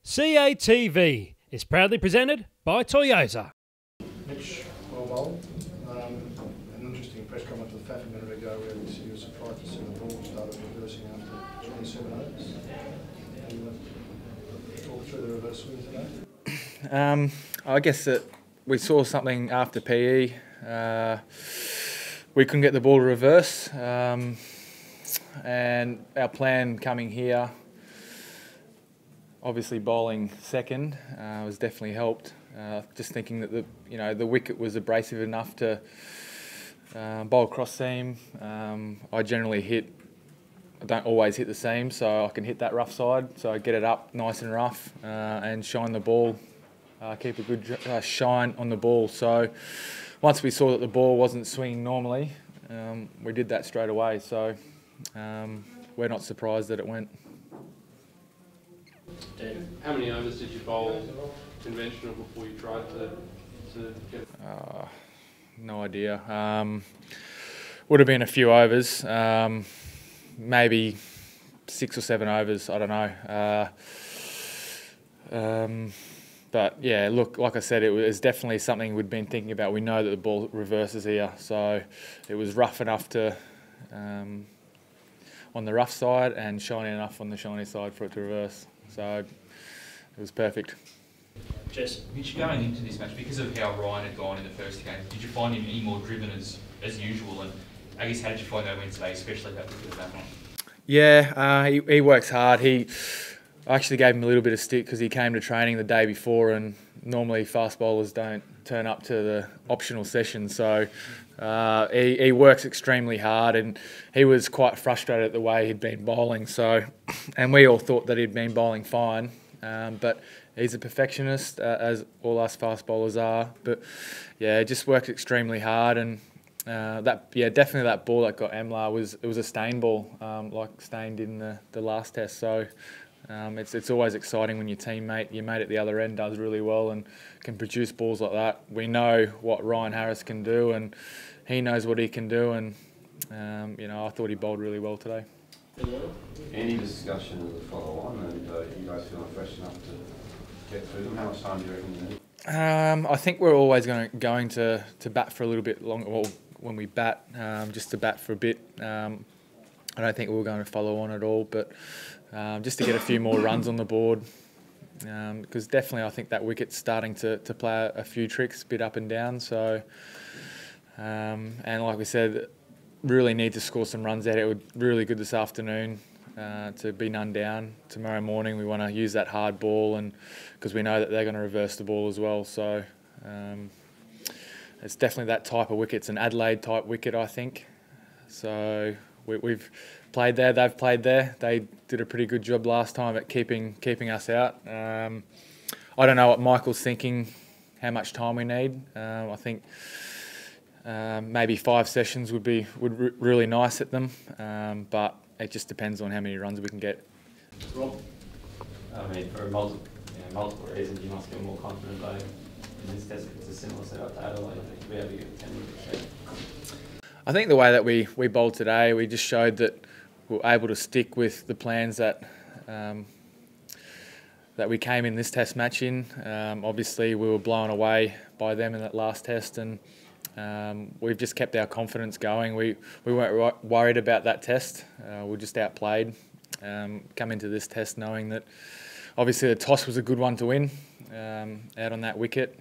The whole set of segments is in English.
CATV is proudly presented by Toyota. Mitch, well bowled. An interesting press comment with Faf a minute ago where he was surprised to see the ball started reversing after 27 overs. Can you talk through the reverse swing today? I guess that we saw something after PE. We couldn't get the ball to reverse, and our plan coming here, obviously bowling second, was definitely helped. Just thinking that the wicket was abrasive enough to bowl cross seam. I don't always hit the seam, so I can hit that rough side. So I get it up nice and rough and shine the ball. Keep a good shine on the ball. So once we saw that the ball wasn't swinging normally, we did that straight away. So we're not surprised that it went. How many overs did you bowl conventional before you tried to get? No idea. Would have been a few overs, maybe 6 or 7 overs. I don't know. But yeah, look, like I said, it was definitely something we'd been thinking about. We know that the ball reverses here, so it was rough enough to on the rough side and shiny enough on the shiny side for it to reverse. So it was perfect. Jess? Mitch, going into this match, because of how Ryan had gone in the first game, did you find him any more driven as usual? And I guess how did you find that win today, especially that wicket at that one? Yeah, he works hard. I actually gave him a little bit of stick because he came to training the day before, and normally fast bowlers don't turn up to the optional session. So he works extremely hard, and he was quite frustrated at the way he'd been bowling. So, and we all thought that he'd been bowling fine, but he's a perfectionist, as all us fast bowlers are. But yeah, just worked extremely hard, and definitely that ball that got Emla was a stain ball, like stained in the last test. So. It's always exciting when your mate at the other end does really well and can produce balls like that. We know what Ryan Harris can do, and he knows what he can do, and I thought he bowled really well today. Any discussion of the follow-on, and you guys feeling fresh enough to get through them? How much time do you reckon you need? I think we're always going to bat for a little bit longer. Well, when we bat, just to bat for a bit. I don't think we were going to follow on at all, but just to get a few more runs on the board, because definitely I think that wicket's starting to play a few tricks, a bit up and down. So, and like we said, really need to score some runs out. It would really good this afternoon to be none down. Tomorrow morning we want to use that hard ball, and because we know that they're going to reverse the ball as well. So it's definitely that type of wicket. It's an Adelaide type wicket, I think. So we've played there, they've played there. They did a pretty good job last time at keeping us out. I don't know what Michael's thinking, how much time we need. I think maybe 5 sessions would be really nice at them, but it just depends on how many runs we can get. Rob? I mean, for multiple reasons, you must feel more confident though in this test. It's a similar setup to Adelaide. To be able to get 10 wickets. I think the way that we bowled today, we just showed that we were able to stick with the plans that we came in this test match in. Obviously, we were blown away by them in that last test, and we've just kept our confidence going. We weren't worried about that test. We were just outplayed. Come into this test knowing that obviously the toss was a good one to win out on that wicket.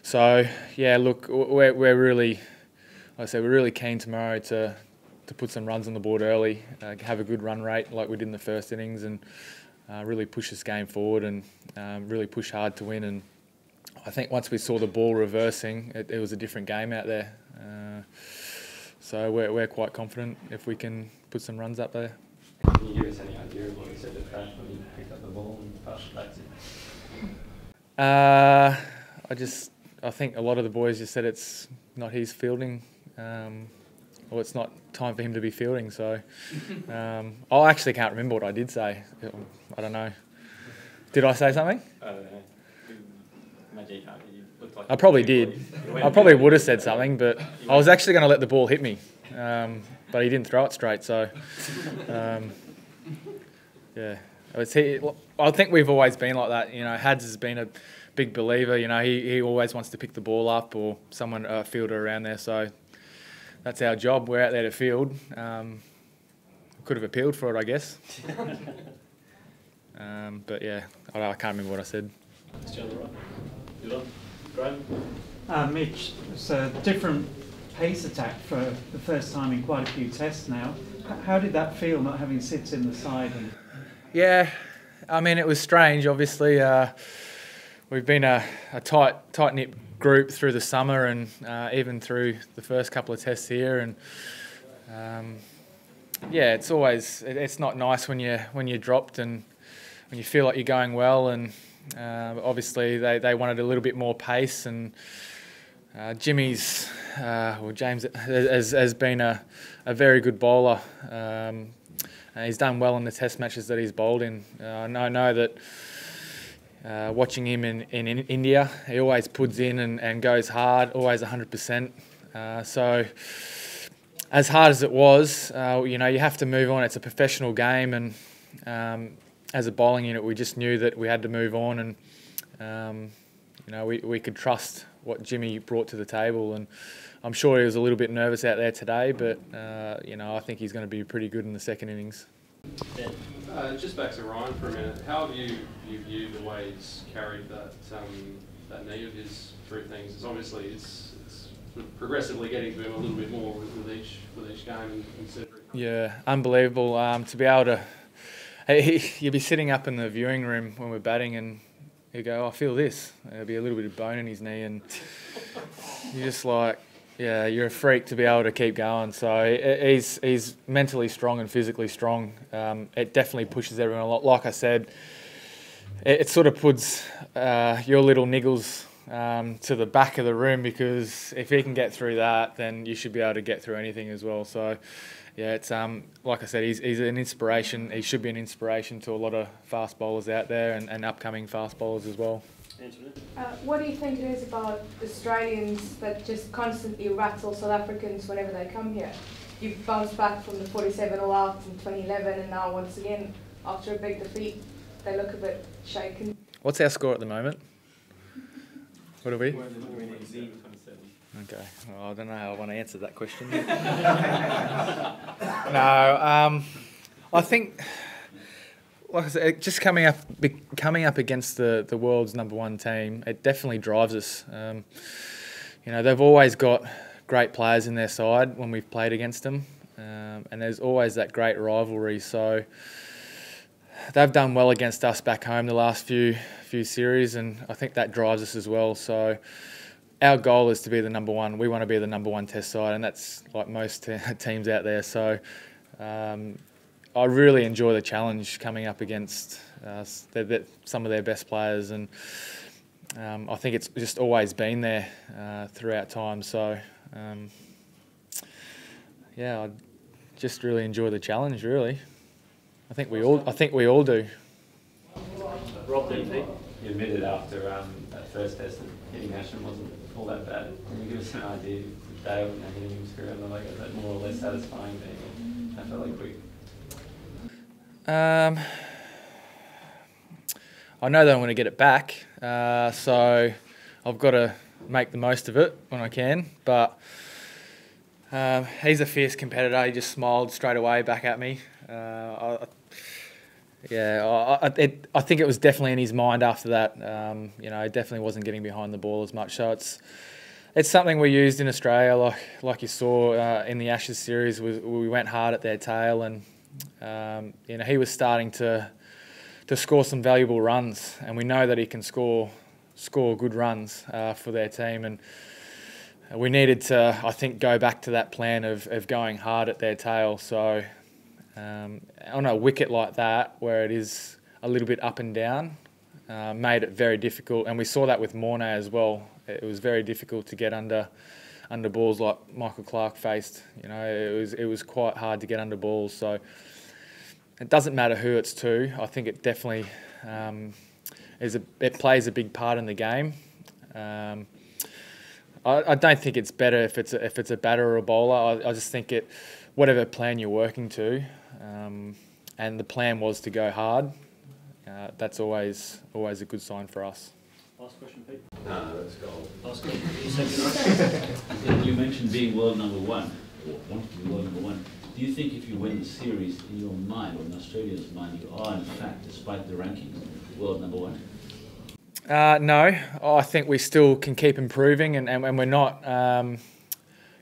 So yeah, look, we're really. Like I said, we're really keen tomorrow to put some runs on the board early, have a good run rate like we did in the first innings, and really push this game forward and really push hard to win. And I think once we saw the ball reversing, it was a different game out there. So we're quite confident if we can put some runs up there. Can you give us any idea of what you said to Crash when you picked up the ball and passed it back to him? I think a lot of the boys just said it's not his fielding. Well, it's not time for him to be fielding, so I actually can't remember what I did say. I don't know. Did I say something? I don't know. Imagine you looked like I probably did. I probably would have said something, but I was actually going to let the ball hit me, but he didn't throw it straight, so yeah. I think we've always been like that. You know, Hads has been a big believer. You know, he always wants to pick the ball up or someone, a fielder around there. So that's our job. We're out there to field. Could have appealed for it, I guess. But yeah, I can't remember what I said. Mitch, it's a different pace attack for the first time in quite a few tests now. How did that feel, not having Sitz in the side? Yeah, I mean, it was strange. Obviously, we've been a tight-knit group through the summer and even through the first couple of tests here. And yeah, it's not nice when you're dropped and when you feel like you're going well. And obviously, they wanted a little bit more pace. And James has been a very good bowler. He's done well in the test matches that he's bowled in. I know that watching him in India, he always puts in and goes hard, always 100%. So as hard as it was, you know, you have to move on. It's a professional game, and as a bowling unit, we just knew that we had to move on, and you know, we could trust what Jimmy brought to the table. And I'm sure he was a little bit nervous out there today, but you know, I think he's going to be pretty good in the second innings. Just back to Ryan for a minute. How have you viewed the way he's carried that knee of his through things? It's obviously it's sort of progressively getting to him a little bit more with each game instead of... Yeah, unbelievable. To be able to, you'd be sitting up in the viewing room when we're batting and you go, I feel this. There'll be a little bit of bone in his knee, and you're just like, yeah, you're a freak to be able to keep going. So he's mentally strong and physically strong. It definitely pushes everyone a lot. Like I said, it sort of puts your little niggles to the back of the room, because if he can get through that, then you should be able to get through anything as well. So yeah, it's like I said, he's an inspiration. He should be an inspiration to a lot of fast bowlers out there and upcoming fast bowlers as well. What do you think it is about Australians that just constantly rattle South Africans whenever they come here? You've bounced back from the 47 all out in 2011, and now once again, after a big defeat, they look a bit shaken. What's our score at the moment? What are we? Okay, well, I don't know how I want to answer that question. No, I think, like I said, just coming up against the world's #1 team, it definitely drives us. You know, they've always got great players in their side when we've played against them, and there's always that great rivalry. So they've done well against us back home the last few series, and I think that drives us as well. So our goal is to be the #1. We want to be the #1 test side, and that's like most teams out there. So I really enjoy the challenge coming up against some of their best players, and I think it's just always been there throughout time. So yeah, I just really enjoy the challenge. Really, I think we all do. Rob, you admitted after that first test that hitting Ashton wasn't all that bad. Can you give us an idea of Dale hitting him screw on the leg? Is that more or less satisfying being that fairly quick? I know that I want to get it back, so I've got to make the most of it when I can. But he's a fierce competitor. He just smiled straight away back at me. I think it was definitely in his mind after that. You know, he definitely wasn't getting behind the ball as much. So it's something we used in Australia, like you saw in the Ashes series. We went hard at their tail, and you know, he was starting to score some valuable runs, and we know that he can score good runs for their team. And we needed to, I think, go back to that plan of going hard at their tail. So on a wicket like that, where it is a little bit up and down, made it very difficult. And we saw that with Mornay as well. It was very difficult to get under balls like Michael Clark faced. You know, it was quite hard to get under balls. So it doesn't matter who it's to. I think it definitely it plays a big part in the game. I don't think it's better if it's a batter or a bowler. I just think whatever plan you're working to, and the plan was to go hard. that's always a good sign for us. Last question, Pete. No, let's go. Last question. You mentioned being world number one, or wanting to be world number one. Do you think if you win the series, in your mind, or in Australia's mind, you are in fact, despite the rankings, world number one? No, I think we still can keep improving, and we're not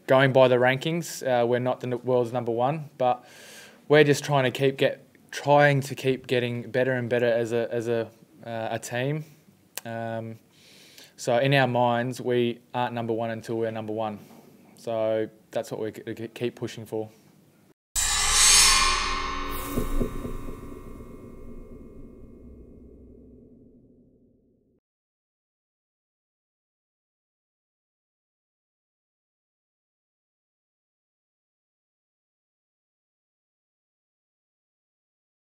going by the rankings. We're not the world's number one, but we're just trying to keep getting better and better as a team. So in our minds, we aren't number one until we're number one. So that's what we keep pushing for.